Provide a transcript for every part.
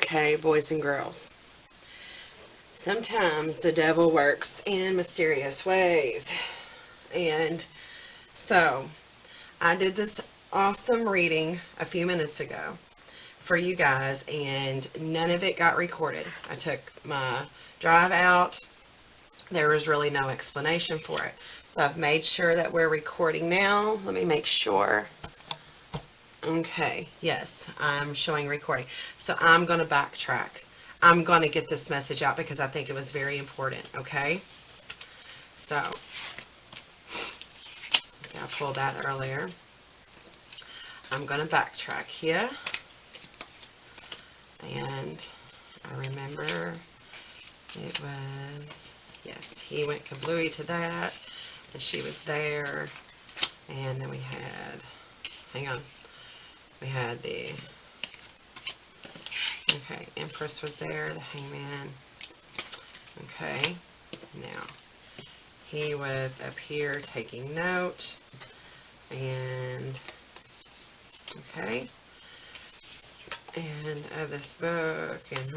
Okay, boys and girls. Sometimes the devil works in mysterious ways. And so, I did this awesome reading a few minutes ago for you guys, and none of it got recorded. I took my drive out. There was really no explanation for it. So I've made sure that we're recording now. Let me make sure. Okay, yes, I'm showing recording. So I'm going to backtrack. I'm going to get this message out because I think it was very important, okay? So I pulled that earlier. I'm going to backtrack here. And I remember it was, yes, he went kablooey to that, and she was there, and then we had, hang on, we had the, okay, Empress was there, the Hangman, okay, now, he was up here taking note, and, okay, and of this book, and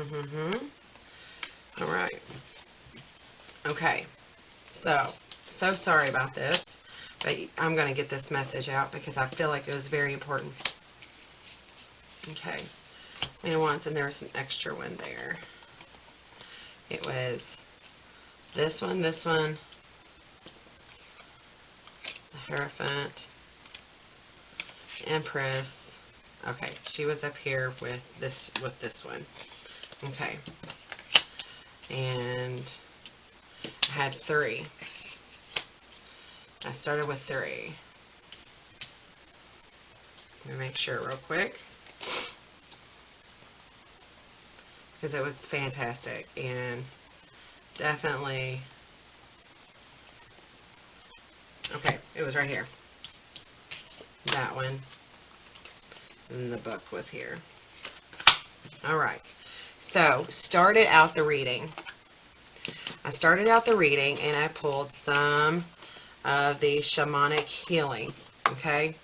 all right, okay, so sorry about this, but I'm going to get this message out because I feel like it was very important. Okay, and once, and there was an extra one there. It was this one, the Hierophant, Empress. Okay, she was up here with this one. Okay, and I had 3. I started with 3. Let me make sure real quick, because it was fantastic and definitely, okay, it was right here, that one, and the book was here. All right, so started out the reading. I started out the reading and I pulled some of the shamanic healing, okay,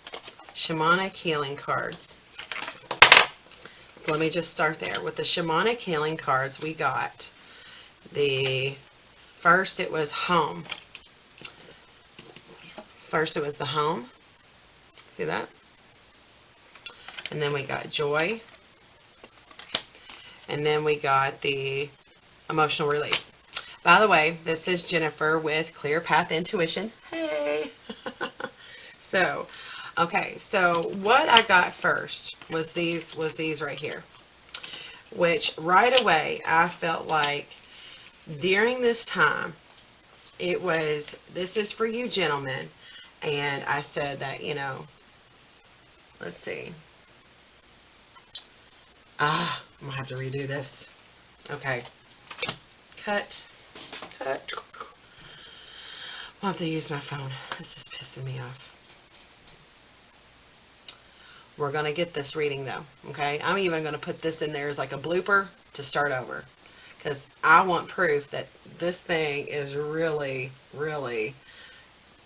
shamanic healing cards. So let me just start there. With the shamanic healing cards, we got the first, it was home. First it was the home. See that? And then we got joy. And then we got the emotional release. By the way, this is Jennifer with Clear Path Intuition. Hey! So, okay, so what I got first was these right here. Which right away I felt like during this time, it was, this is for you gentlemen. And I said that, you know, let's see. I'm going to have to redo this. Okay. Cut. I'll have to use my phone. This is pissing me off. We're going to get this reading though. Okay. I'm even going to put this in there as like a blooper to start over. Because I want proof that this thing is really,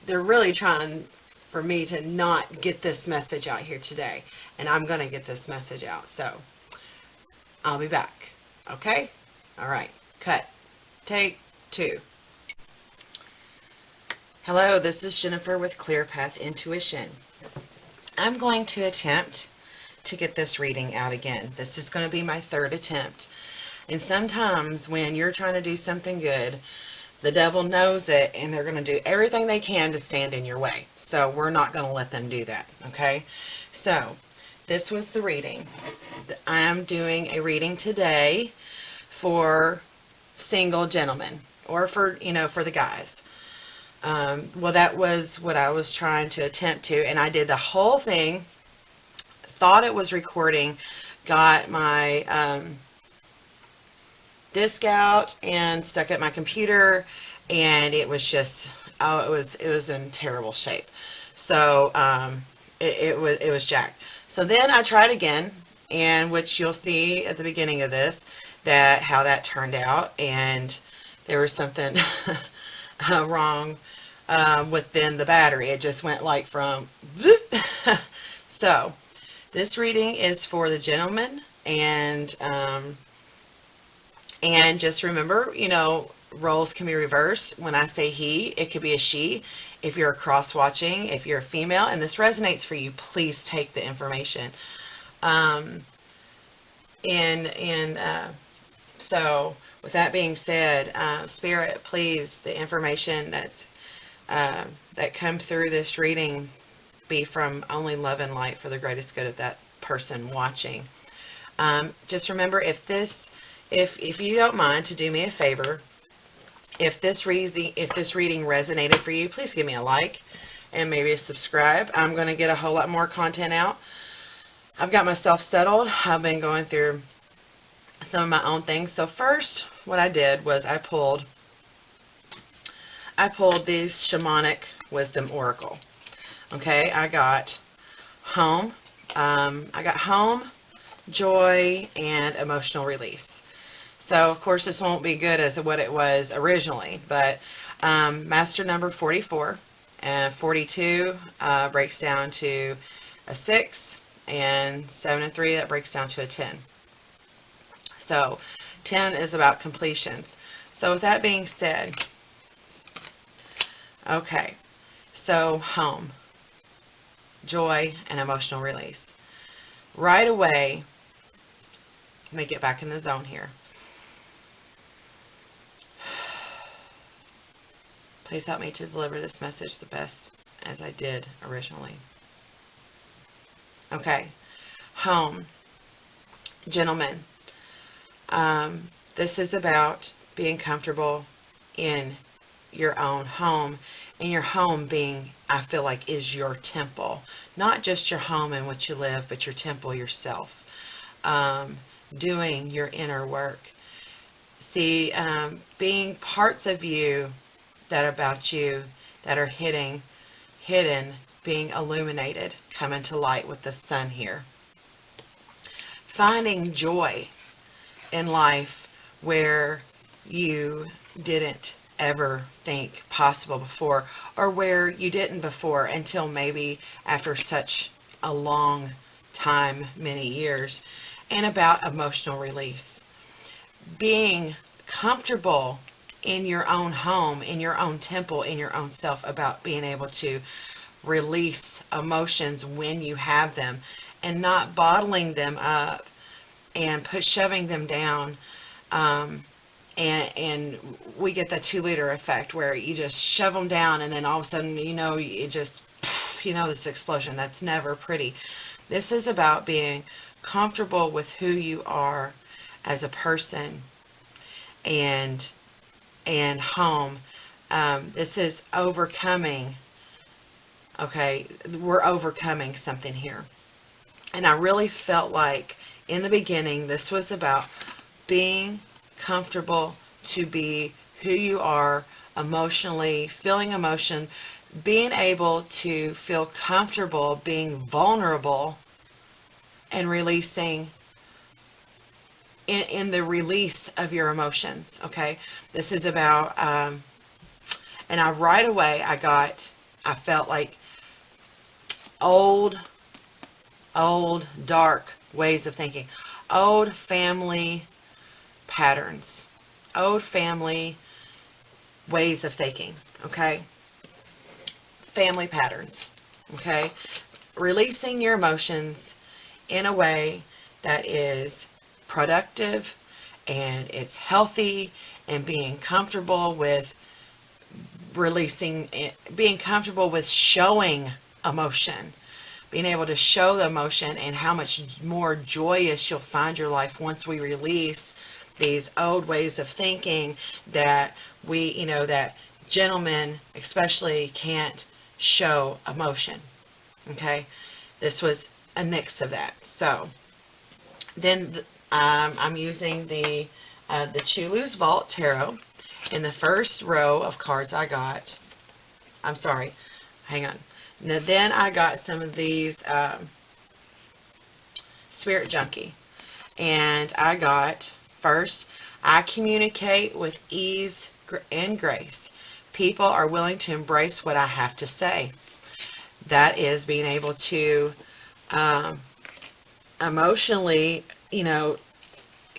they're really trying for me to not get this message out here today. And I'm going to get this message out. So, I'll be back. Okay? Alright. Cut. Take 2. Hello, this is Jennifer with Clear Path Intuition. I'm going to attempt to get this reading out again. This is going to be my 3rd attempt. And sometimes when you're trying to do something good, the devil knows it and they're going to do everything they can to stand in your way. So we're not going to let them do that. Okay? So, this was the reading. I'm doing a reading today for single gentlemen, or for, you know, for the guys. Well, that was what I was trying to attempt to, and I did the whole thing, thought it was recording, got my disc out and stuck at my computer, and it was just, oh, it was in terrible shape. So it was jacked. So then I tried again, and which you'll see at the beginning of this, that how that turned out, and there was something wrong within the battery. It just went like from zoop. So this reading is for the gentleman And just remember, roles can be reversed. When I say he, it could be a she. If you're cross watching, if you're a female and this resonates for you, please take the information. Um, so with that being said, Spirit, please, the information that come through this reading be from only love and light for the greatest good of that person watching. Just remember, if you don't mind to do me a favor, if this reading resonated for you, please give me a like and maybe a subscribe. I'm going to get a whole lot more content out. I've got myself settled. I've been going through some of my own things. So first, what I did was I pulled these shamanic wisdom oracle. Okay, I got home, joy, and emotional release. So of course this won't be good as what it was originally, but master number 44 and 42 breaks down to a 6, and 7 and 3, that breaks down to a 10. So 10 is about completions. So with that being said, okay, so home, joy, and emotional release. Right away, let me get back in the zone here. Please help me to deliver this message the best as I did originally. Okay, home. Gentlemen, this is about being comfortable in your own home, and your home being, I feel like, is your temple. Not just your home in which you live, but your temple yourself. Doing your inner work. See, being parts of you that are about you that are hidden, being illuminated, coming to light with the sun here. Finding joy in life where you didn't ever think possible before, or where you didn't before until maybe after such a long time, many years. And about emotional release. Being comfortable in your own home, in your own temple, in your own self, about being able to release emotions when you have them and not bottling them up and shoving them down. And we get the 2-liter effect where you just shove them down and then all of a sudden, it just, this explosion. That's never pretty. This is about being comfortable with who you are as a person and home. This is overcoming. Okay, we're overcoming something here. And I really felt like in the beginning, this was about being comfortable to be who you are emotionally, feeling emotion, being able to feel comfortable being vulnerable and releasing in the release of your emotions. Okay, this is about, and right away I felt like old dark ways of thinking, old family patterns, old family ways of thinking. Okay, family patterns. Okay, releasing your emotions in a way that is productive and it's healthy, and being comfortable with releasing, being comfortable with showing emotion, being able to show the emotion, and how much more joyous you'll find your life once we release these old ways of thinking that that gentlemen especially can't show emotion. Okay, this was a mix of that. So then I'm using the Chulu's Vault Tarot. In the first row of cards I got, I'm sorry, hang on. Now, then I got some of these Spirit Junkie. And I got, first, I communicate with ease and grace. People are willing to embrace what I have to say. That is being able to emotionally, you know,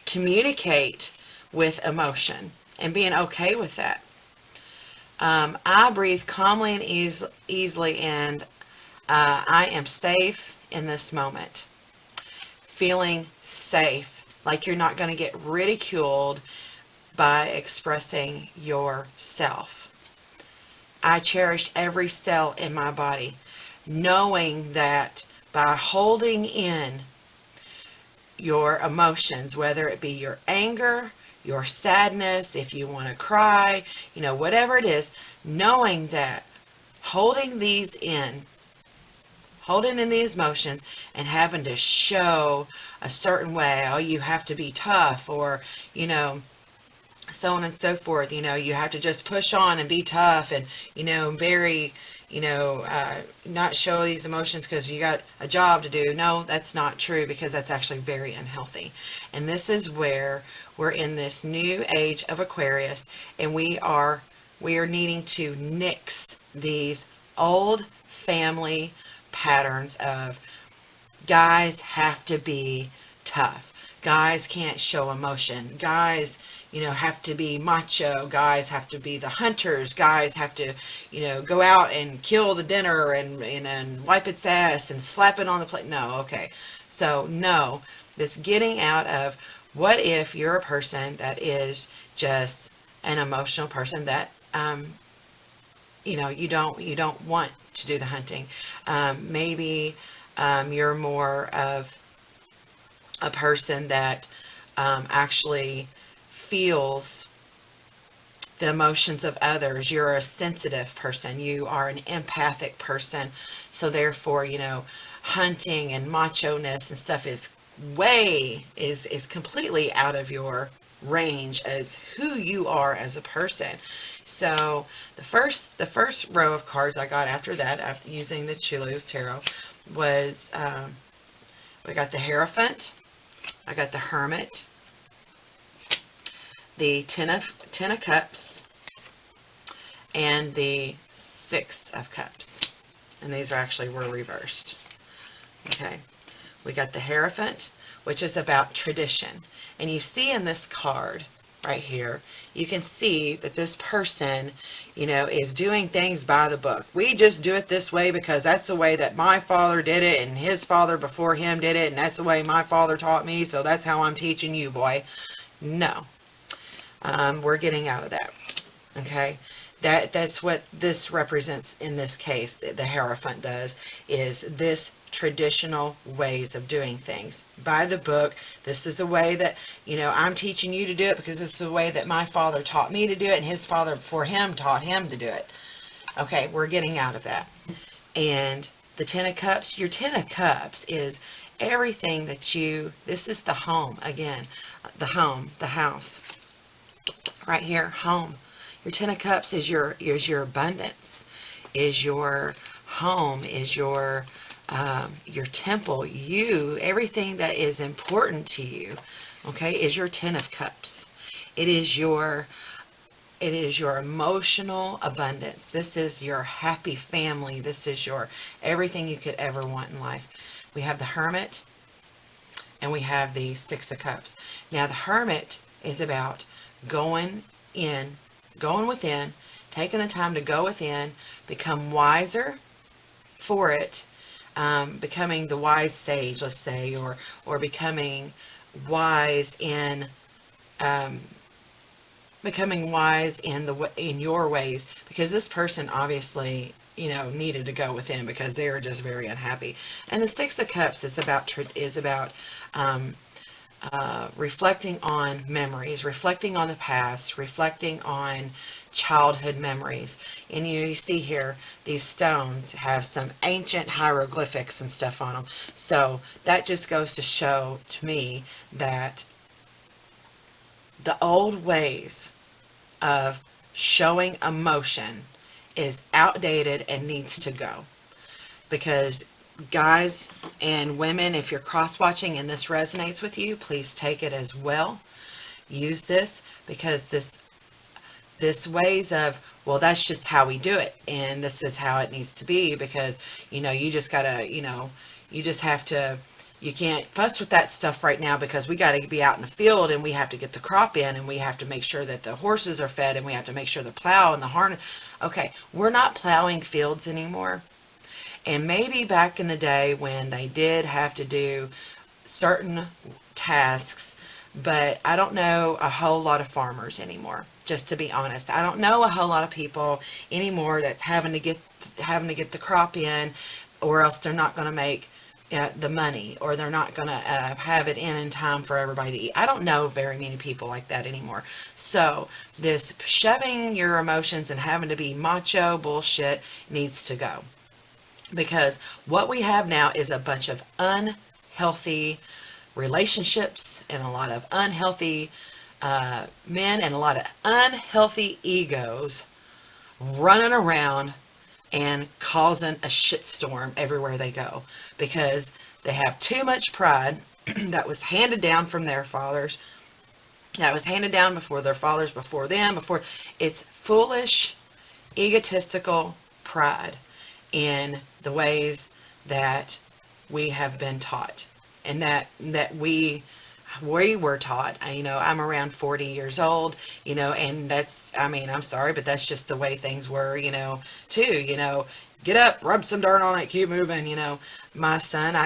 communicate with emotion and being okay with that. I breathe calmly and easily, and I am safe in this moment. Feeling safe, like you're not going to get ridiculed by expressing yourself. I cherish every cell in my body, knowing that by holding in your emotions, whether it be your anger, your sadness, if you want to cry, whatever it is, knowing that holding these in, holding in these emotions and having to show a certain way, oh, you have to be tough, or, so on and so forth, you have to just push on and be tough and, very, not show these emotions because you got a job to do. No, that's not true, because that's actually very unhealthy. And this is where we're in this new age of Aquarius, and we are needing to nix these old family patterns of guys have to be tough. Guys can't show emotion. Guys, have to be macho. Guys have to be the hunters. Guys have to, go out and kill the dinner and wipe its ass and slap it on the plate. No, okay. So, no, this getting out of, what if you're a person that is just an emotional person that, you don't want to do the hunting. Maybe you're more of a person that actually feels the emotions of others. You're a sensitive person. You are an empathic person. So therefore, hunting and macho-ness and stuff is completely out of your range as who you are as a person. So the first row of cards I got after that, after using the Chulu's Tarot, was we got the Hierophant, I got the Hermit, the Ten of Cups, and the Six of Cups. And these were reversed. Okay, we got the Hierophant, which is about tradition. And you see in this card right here, you can see that this person, is doing things by the book. We just do it this way because that's the way that my father did it, and his father before him did it, and that's the way my father taught me, so that's how I'm teaching you, boy. No. We're getting out of that. Okay? That's what this represents in this case. The Hierophant does, is this traditional ways of doing things by the book. This is a way that, I'm teaching you to do it because this is the way that my father taught me to do it, and his father before him taught him to do it. Okay, we're getting out of that. And the Ten of Cups, your Ten of Cups is everything that this is the home again, the home, the house. Right here, home. Your Ten of Cups is your abundance, is your home, is your temple, everything that is important to you, okay, is your Ten of Cups. It is your emotional abundance. This is your happy family. This is your everything you could ever want in life. We have the Hermit, and we have the Six of Cups. Now, the Hermit is about going within, taking the time to go within, become wiser for it, becoming the wise sage, let's say, or becoming wise in in your ways, because this person obviously needed to go within because they were just very unhappy. And the Six of Cups is about reflecting on memories, reflecting on the past, reflecting on childhood memories. And you see here, these stones have some ancient hieroglyphics and stuff on them. So that just goes to show to me that the old ways of showing emotion is outdated and needs to go. Because guys and women, if you're cross-watching and this resonates with you, please take it as well. Use this, because this ways of, well, that's just how we do it, and this is how it needs to be, because you just gotta, you just have to you can't fuss with that stuff right now because we got to be out in the field and we have to get the crop in and we have to make sure that the horses are fed and we have to make sure the plow and the harness. Okay, we're not plowing fields anymore. And maybe back in the day when they did have to do certain tasks, but I don't know a whole lot of farmers anymore, just to be honest. I don't know a whole lot of people anymore that's having to get the crop in, or else they're not going to make the money, or they're not going to have it in time for everybody to eat. I don't know very many people like that anymore. So this shoving your emotions and having to be macho bullshit needs to go. Because what we have now is a bunch of unhealthy relationships and a lot of unhealthy men and a lot of unhealthy egos running around and causing a shitstorm everywhere they go, because they have too much pride that was handed down from their fathers, that was handed down before their fathers, before them, before. It's foolish, egotistical pride in the ways that we have been taught, and that we were taught. I'm around 40 years old, and that's, I'm sorry, but that's just the way things were, too, get up, rub some dirt on it, keep moving. My son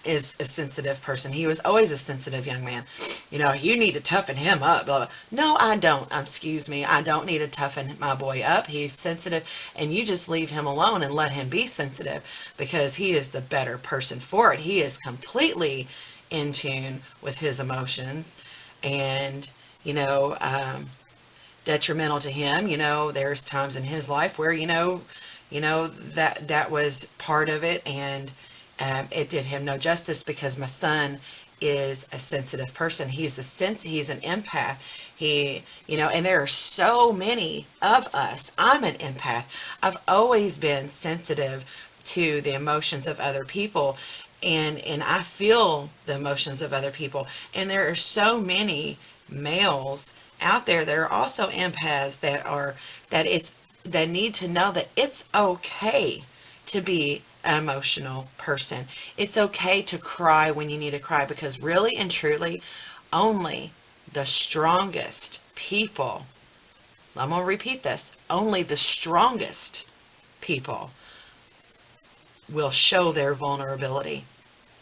is a sensitive person. He was always a sensitive young man. You need to toughen him up. Blah, blah. No, I don't. Excuse me. I don't need to toughen my boy up. He's sensitive, and you just leave him alone and let him be sensitive, because he is the better person for it. He is completely in tune with his emotions, and, detrimental to him. There's times in his life where, that was part of it, and it did him no justice, because my son is a sensitive person. He's an empath. And there are so many of us. I'm an empath. I've always been sensitive to the emotions of other people, and I feel the emotions of other people. And there are so many males out there that are also empaths that need to know that it's okay to be an emotional person. It's okay to cry when you need to cry, because really and truly, only the strongest people, I'm going to repeat this, only the strongest people will show their vulnerability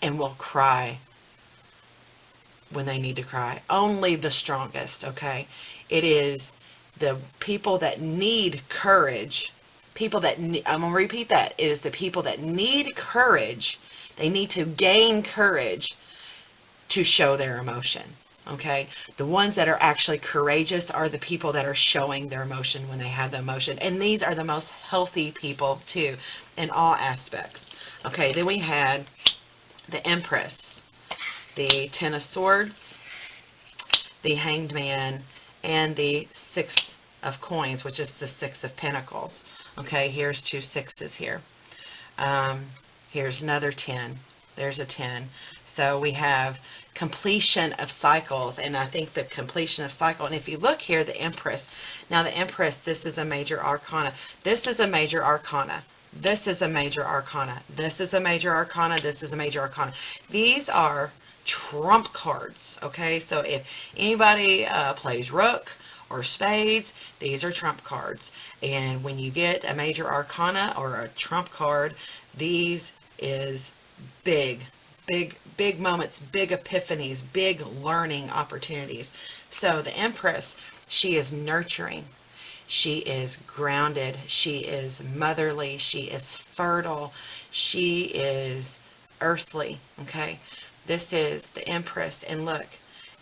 and will cry when they need to cry. Only the strongest, okay? It is the people that need courage. I'm going to repeat that. It is the people that need courage. They need to gain courage to show their emotion. Okay? The ones that are actually courageous are the people that are showing their emotion when they have the emotion. And these are the most healthy people too, in all aspects. Okay, then we had the Empress, the Ten of Swords, the Hanged Man, and the Six of Coins, which is the Six of Pentacles. Okay, here's 2 sixes here. Here's another 10. There's a 10. So we have completion of cycles, and I think the completion of cycle. And if you look here, the Empress. Now the Empress, this is a major arcana. This is a major arcana. This is a major arcana. This is a major arcana. This is a major arcana. These are trump cards. Okay, so if anybody plays Rook or Spades, these are trump cards. And when you get a major arcana or a trump card, these is big moments, big epiphanies, big learning opportunities. So the Empress, she is nurturing. She is grounded. She is motherly. She is fertile. She is earthly. Okay, this is the Empress, and look,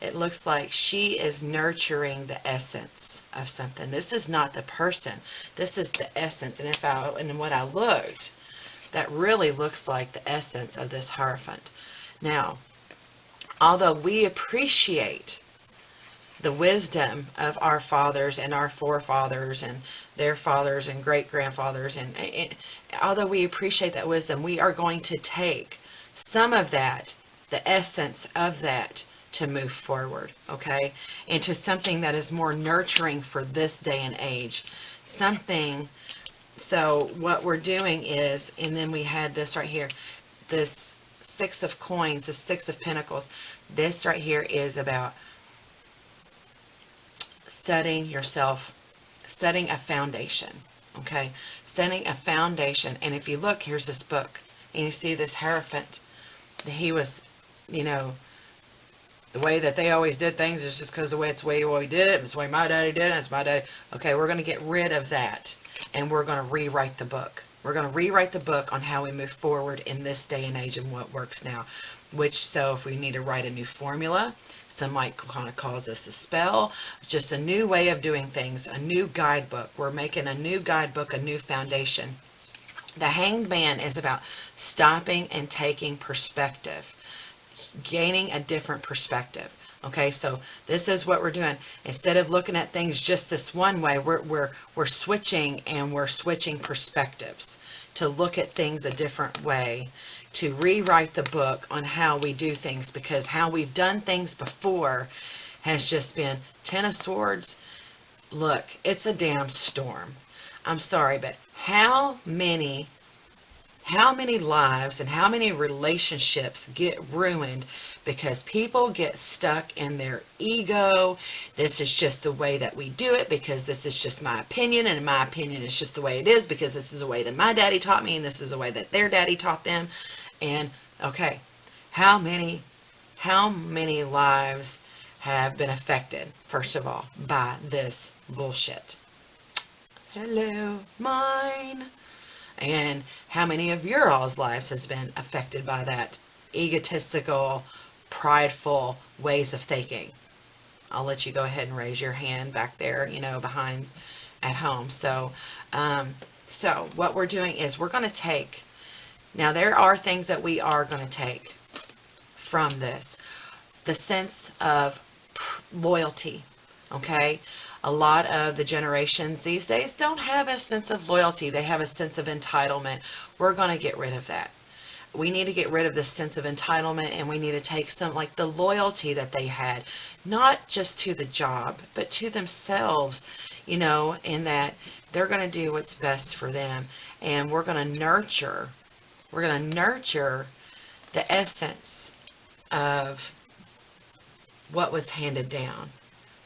it looks like she is nurturing the essence of something. This is not the person. This is the essence. And when I looked, that really looks like the essence of this Hierophant. Now, although we appreciate the wisdom of our fathers and our forefathers and their fathers and great-grandfathers, and although we appreciate that wisdom, we are going to take some of that, the essence of that, to move forward, okay, into something that is more nurturing for this day and age. So what we're doing is, and then we had this right here, this Six of Coins, the Six of Pentacles, this right here is about setting a foundation, okay? Setting a foundation. And if you look, here's this book, and you see this Hierophant. He was, you know, the way that they always did things is just because it's the way we did it. It's the way my daddy did it. It's my daddy. Okay, we're going to get rid of that, and we're going to rewrite the book. We're going to rewrite the book on how we move forward in this day and age and what works now. So if we need to write a new formula, some might kind of call this a spell, just a new way of doing things, a new guidebook. We're making a new guidebook, a new foundation. The Hanged Man is about stopping and taking perspective, gaining a different perspective. Okay, so this is what we're doing. Instead of looking at things just this one way, we're switching, and we're switching perspectives to look at things a different way, to rewrite the book on how we do things, because how we've done things before has just been Ten of Swords. Look, it's a damn storm. I'm sorry, but how many lives and how many relationships get ruined because people get stuck in their ego? This is just the way that we do it, because this is just my opinion, and my opinion is just the way it is, because this is the way that my daddy taught me, and this is the way that their daddy taught them. And okay, how many lives have been affected, first of all, by this bullshit? Hello, mine. And how many of your all's lives has been affected by that egotistical, prideful ways of thinking? I'll let you go ahead and raise your hand back there, you know, behind at home. So what we're doing is we're going to take, now there are things that we are going to take from this. The sense of loyalty, okay? A lot of the generations these days don't have a sense of loyalty. They have a sense of entitlement. We're going to get rid of that. We need to get rid of this sense of entitlement, and we need to take some, like the loyalty that they had, not just to the job, but to themselves, you know, in that they're going to do what's best for them. And we're going to nurture the essence of what was handed down.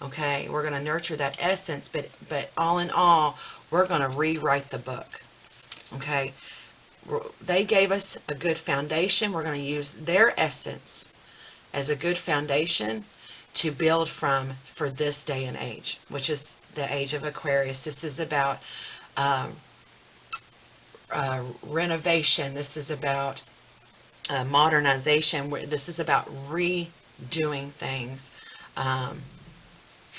Okay, we're going to nurture that essence, but all in all, we're going to rewrite the book. Okay, they gave us a good foundation. We're going to use their essence as a good foundation to build from for this day and age, which is the age of Aquarius. This is about renovation. This is about modernization. This is about redoing things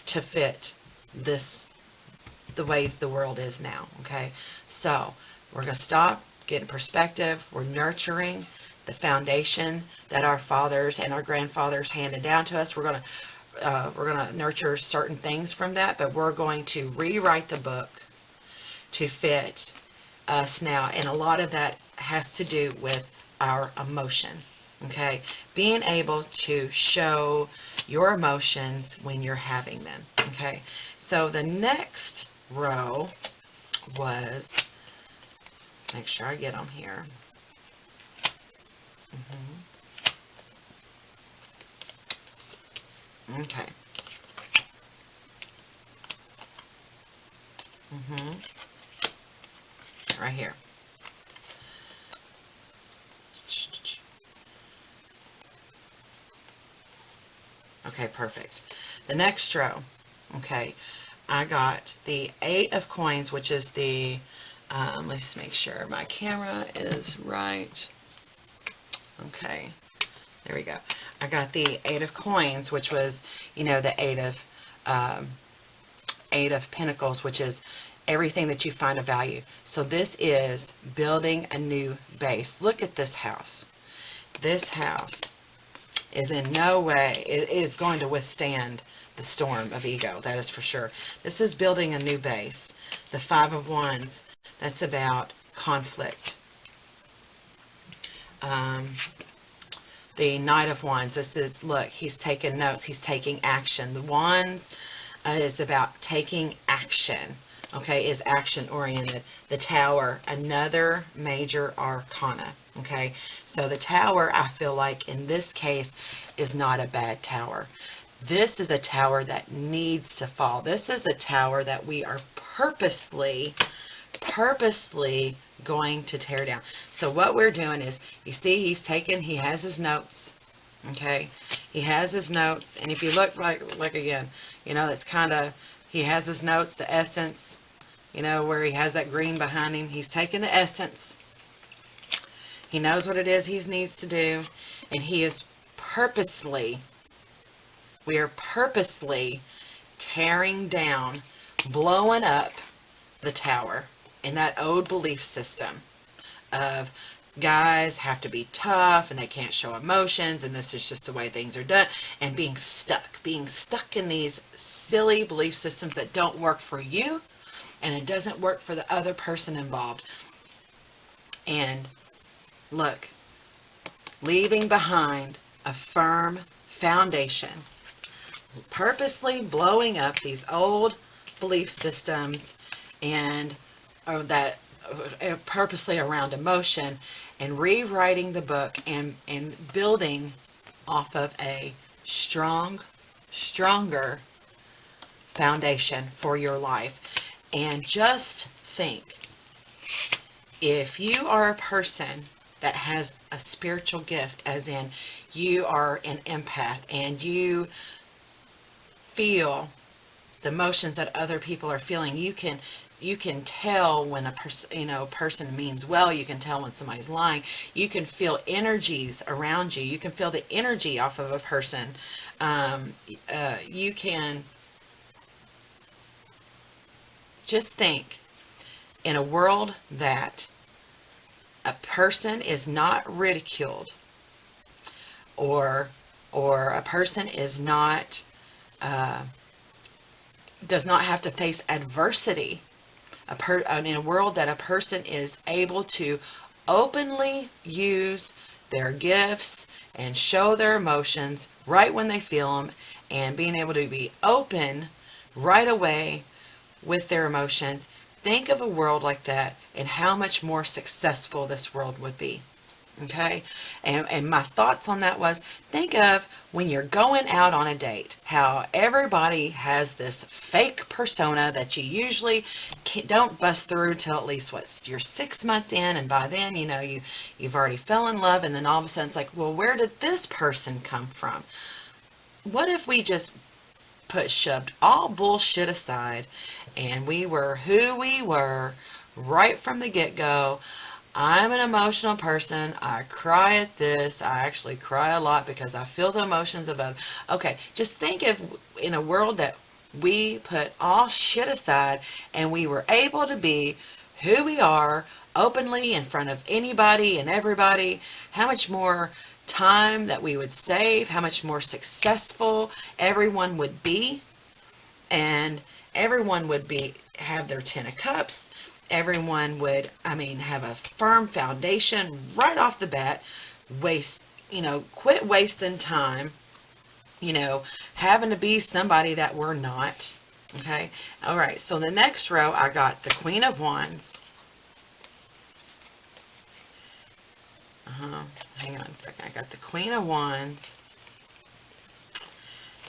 to fit the way the world is now. Okay, so we're going to stop, get in perspective. We're nurturing the foundation that our fathers and our grandfathers handed down to us. We're going to nurture certain things from that, but we're going to rewrite the book to fit us now. And a lot of that has to do with our emotion. Okay, being able to show your emotions when you're having them. Okay, so the next row was, make sure I get them here. Okay. Right here. Okay, perfect. The next row, okay, I got the Eight of Coins, which is the, let's make sure my camera is right. Okay, there we go. I got the Eight of Coins, which was, you know, the Eight of Pentacles, which is everything that you find of value. So this is building a new base. Look at this house. This house is in no way, it is going to withstand the storm of ego, that is for sure. This is building a new base. The Five of Wands, that's about conflict. The Knight of Wands, this is, look, he's taking notes, he's taking action. The Wands is about taking action. okay, is action-oriented. The Tower, another major arcana, okay? So the Tower, I feel like in this case, is not a bad tower. This is a tower that needs to fall. This is a tower that we are purposely going to tear down. So what we're doing is, you see, he has his notes, okay? He has his notes, and if you look like again, you know, it's kind of, he has his notes, the essence, you know, where he has that green behind him. He's taking the essence. He knows what it is he needs to do, and he is purposely, we are purposely tearing down, blowing up the tower in that old belief system of guys have to be tough and they can't show emotions and this is just the way things are done, and being stuck in these silly belief systems that don't work for you and it doesn't work for the other person involved. And look, leaving behind a firm foundation, purposely blowing up these old belief systems and that purposely around emotion, and rewriting the book and building off of a stronger foundation for your life. And just think, if you are a person that has a spiritual gift, as in you are an empath and you feel the emotions that other people are feeling, you can tell when a person means well. You can tell when somebody's lying. You can feel energies around you. You can feel the energy off of a person. You can just think, in a world that a person is not ridiculed, or a person is not does not have to face adversity, in a world that a person is able to openly use their gifts and show their emotions right when they feel them, and being able to be open right away with their emotions, think of a world like that and how much more successful this world would be. Okay, and my thoughts on that was, think of when you're going out on a date, how everybody has this fake persona that you usually don't bust through till at least you're 6 months in, and by then you've already fell in love, and then all of a sudden it's like, well, where did this person come from? What if we just shoved all bullshit aside and we were who we were right from the get-go? I'm an emotional person. I cry at this. I actually cry a lot because I feel the emotions of others. Okay, just think of, in a world that we put all shit aside and we were able to be who we are openly in front of anybody and everybody, how much more time that we would save, how much more successful everyone would be, and everyone would have their 10 of cups. Everyone would, have a firm foundation right off the bat. Quit wasting time, having to be somebody that we're not. Okay. All right. So the next row, I got the Queen of Wands. Hang on a second. I got the Queen of Wands.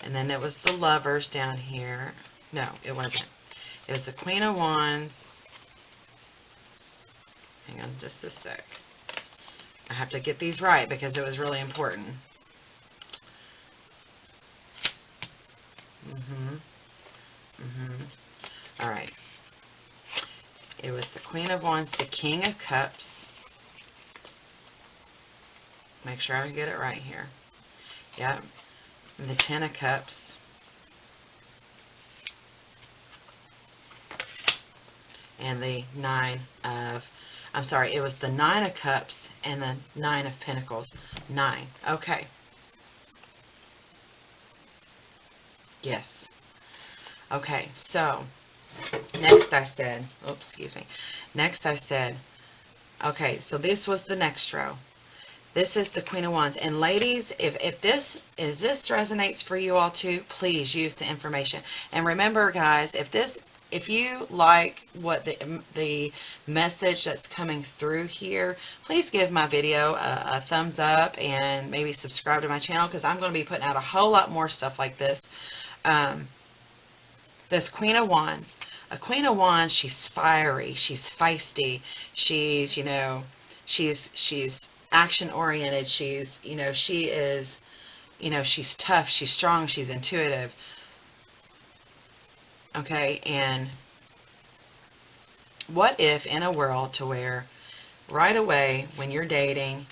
And then it was the Lovers down here. No, it wasn't. It was the Queen of Wands. Hang on just a sec. I have to get these right because it was really important. All right. It was the Queen of Wands, the King of Cups. Make sure I get it right here. Yep. And the 10 of Cups. And the it was the 9 of Cups and the 9 of Pentacles. 9. Okay. Yes. Okay, so next I said, okay, so this was the next row. This is the Queen of Wands. And ladies, if this resonates for you all too, please use the information. And remember, guys, if this if you like what the message that's coming through here, please give my video a thumbs up and maybe subscribe to my channel, because I'm going to be putting out a whole lot more stuff like this. This Queen of Wands. A Queen of Wands, she's fiery, she's feisty, she's, she's action oriented, she's, she is, she's tough, she's strong, she's intuitive. Okay, and what if in a world to where right away when you're dating,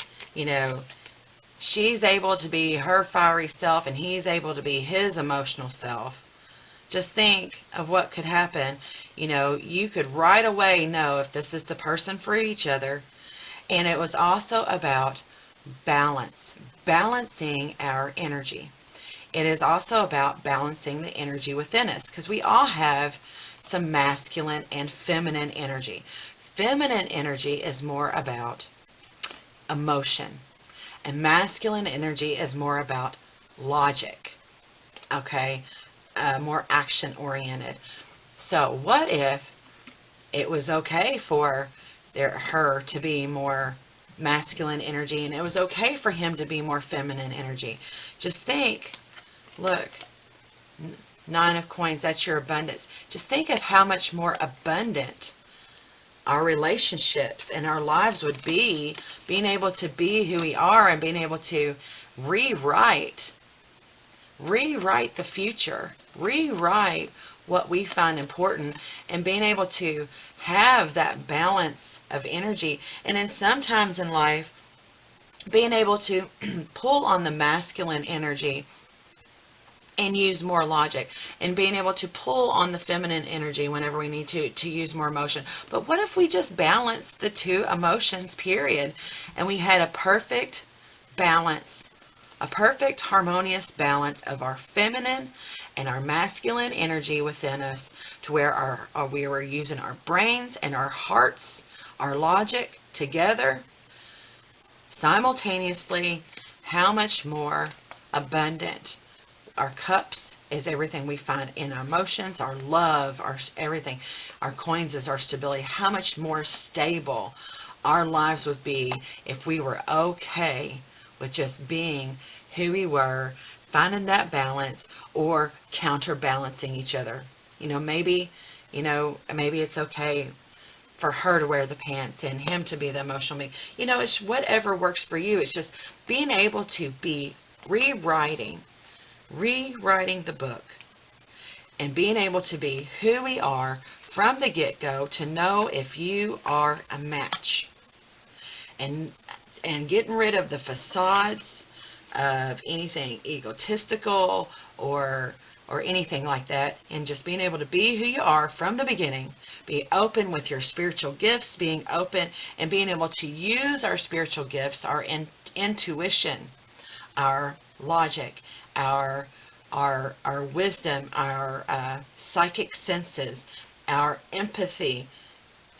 she's able to be her fiery self and he's able to be his emotional self? Just think of what could happen. You could right away know if this is the person for each other. And it was also about balance, balancing our energy. It is also about balancing the energy within us, because we all have some masculine and feminine energy. Feminine energy is more about emotion, and masculine energy is more about logic. Okay? More action oriented. So what if it was okay for her to be more masculine energy and it was okay for him to be more feminine energy? Just think, look, 9 of coins, that's your abundance. Just think of how much more abundant our relationships and our lives would be, being able to be who we are and being able to rewrite the future, rewrite what we find important, and being able to have that balance of energy. And then sometimes in life, being able to pull on the masculine energy and use more logic, and being able to pull on the feminine energy whenever we need to use more emotion. But what if we just balance the two emotions, period, and we had a perfect balance, a perfect harmonious balance of our feminine and our masculine energy within us, to where we were using our brains and our hearts, our logic together simultaneously? How much more abundant our cups is everything we find in our emotions, our love, our everything. Our coins is our stability. How much more stable our lives would be if we were okay with just being who we were, finding that balance, or counterbalancing each other. Maybe it's okay for her to wear the pants and him to be the emotional me. It's whatever works for you. It's just being able to be rewriting the book and being able to be who we are from the get-go, to know if you are a match, and getting rid of the facades of anything egotistical or anything like that, and just being able to be who you are from the beginning. Be open with your spiritual gifts, being open and being able to use our spiritual gifts, our intuition, our logic, our wisdom, our psychic senses, our empathy.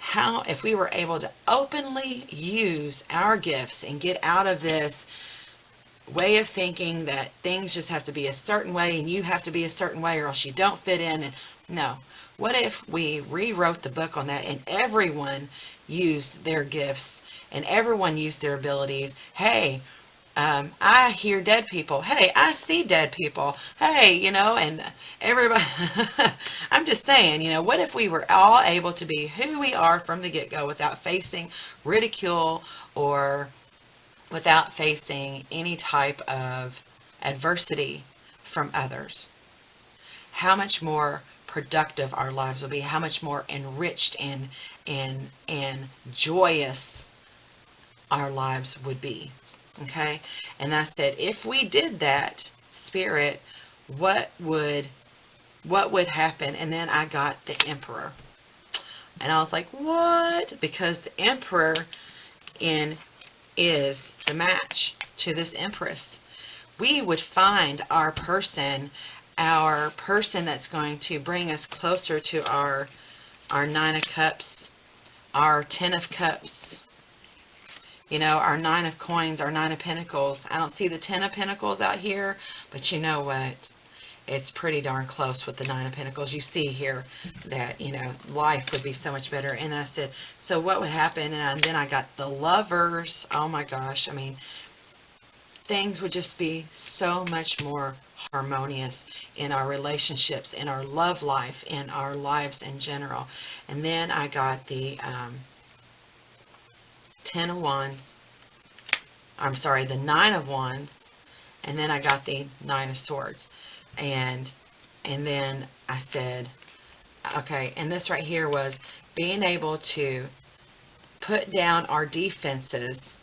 How, if we were able to openly use our gifts and get out of this way of thinking that things just have to be a certain way and you have to be a certain way or else you don't fit in. And no, what if we rewrote the book on that and everyone used their gifts and everyone used their abilities? Hey, I hear dead people. Hey, I see dead people. Hey, and everybody, I'm just saying, what if we were all able to be who we are from the get-go without facing ridicule or without facing any type of adversity from others? How much more productive our lives will be, how much more enriched and joyous our lives would be. Okay? And I said, if we did that, Spirit, what would happen? And then I got the Emperor. And I was like, what? Because the Emperor is the match to this Empress. We would find our person that's going to bring us closer to our 9 of Cups, our 10 of Cups, our 9 of Coins, our 9 of Pentacles. I don't see the 10 of Pentacles out here, but you know what? it's pretty darn close with the Nine of Pentacles. You see here that, you know, life would be so much better. And I said, so what would happen? And then I got the Lovers. Oh my gosh. I mean, things would just be so much more harmonious in our relationships, in our love life, in our lives in general. And then I got the Ten of Wands. I'm sorry, the Nine of Wands. And then I got the Nine of Swords. And then I said, okay, and this right here was being able to put down our defenses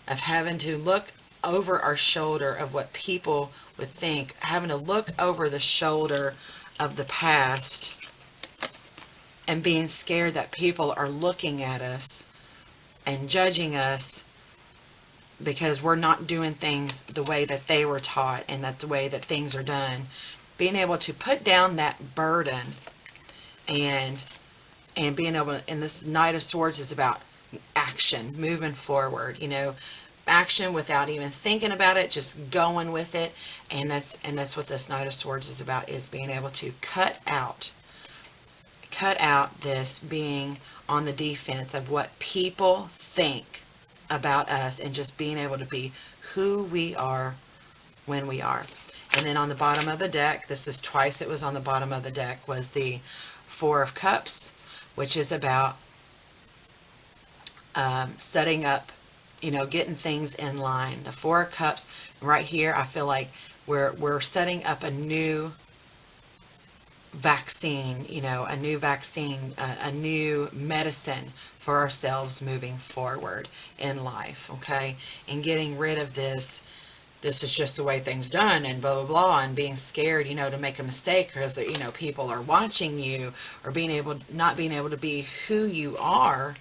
of having to look over our shoulder of what people would think, having to look over the shoulder of the past and being scared that people are looking at us and judging us because we're not doing things the way that they were taught and that's the way that things are done. Being able to put down that burden and being able to, and this Knight of Swords is about action, moving forward, you know, action without even thinking about it, just going with it. And that's what this Knight of Swords is about, is being able to cut out this being on the defense of what people think about us and just being able to be who we are when we are. And then on the bottom of the deck, this is twice it was on the bottom of the deck, was the Four of Cups, which is about setting up, you know, getting things in line. The Four of Cups right here, I feel like we're setting up a new vaccine, you know, a new vaccine, a new medicine for ourselves moving forward in life, okay? And getting rid of this is just the way things done and blah, blah, blah, and being scared, you know, to make a mistake because, you know, people are watching you, or not being able to be who you are,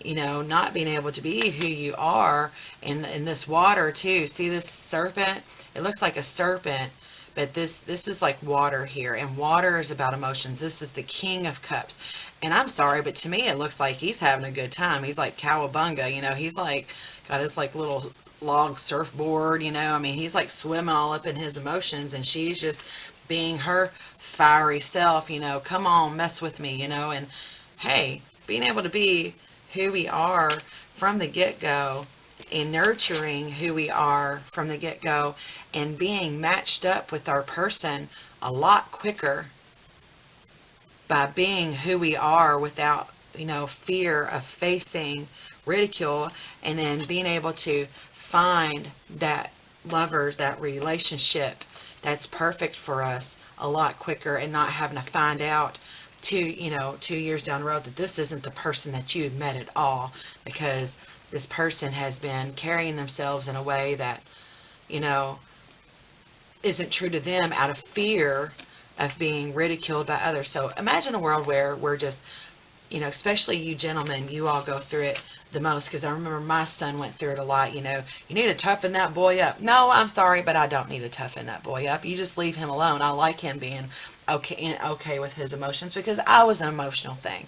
you know, not being able to be who you are in this water too. See this serpent? It looks like a serpent, but this is like water here, and water is about emotions. This is the King of Cups, and I'm sorry, but to me it looks like he's having a good time. He's like cowabunga, you know. He's like got his like little log surfboard, you know. I mean, he's like swimming all up in his emotions, and she's just being her fiery self, you know. Come on, mess with me, you know. And hey, being able to be who we are from the get-go, and nurturing who we are from the get-go, and being matched up with our person a lot quicker by being who we are without, you know, fear of facing ridicule, and then being able to find that lovers, that relationship that's perfect for us a lot quicker, and not having to find out 2 years down the road that this isn't the person that you had met at all, because this person has been carrying themselves in a way that, you know, isn't true to them out of fear of being ridiculed by others. So imagine a world where we're just, you know, especially you gentlemen, you all go through it the most, because I remember my son went through it a lot. You know, you need to toughen that boy up. No, I'm sorry, but I don't need to toughen that boy up. You just leave him alone. I like him being okay with his emotions, because I was an emotional thing.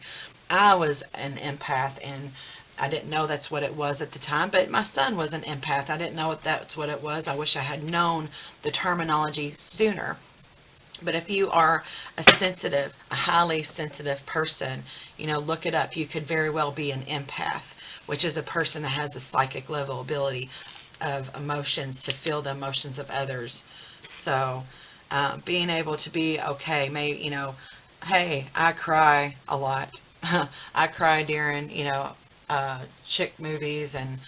I was an empath, and I didn't know that's what it was at the time, but my son was an empath. I didn't know that's what it was. I wish I had known the terminology sooner. But if you are a highly sensitive person, you know, look it up. You could very well be an empath, which is a person that has a psychic level ability of emotions, to feel the emotions of others. So being able to be okay, maybe, you know, hey, I cry a lot. I cry during, you know, chick movies, and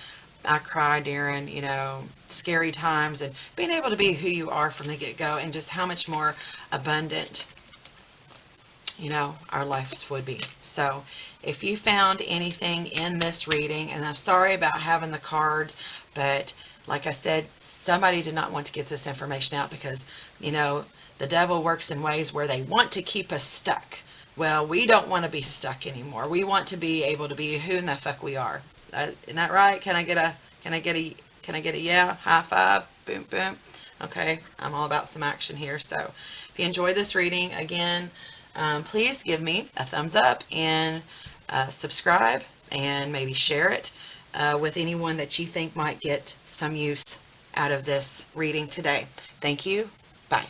I cry during, you know, scary times, and being able to be who you are from the get-go, and just how much more abundant, you know, our lives would be. So if you found anything in this reading, and I'm sorry about having the cards, but like I said, somebody did not want to get this information out, because, you know, the devil works in ways where they want to keep us stuck. Well, we don't want to be stuck anymore. We want to be able to be who in the fuck we are. Isn't that right? Can I get a yeah? High five. Boom, boom. Okay, I'm all about some action here. So if you enjoyed this reading, again, please give me a thumbs up, and subscribe, and maybe share it with anyone that you think might get some use out of this reading today. Thank you. Bye.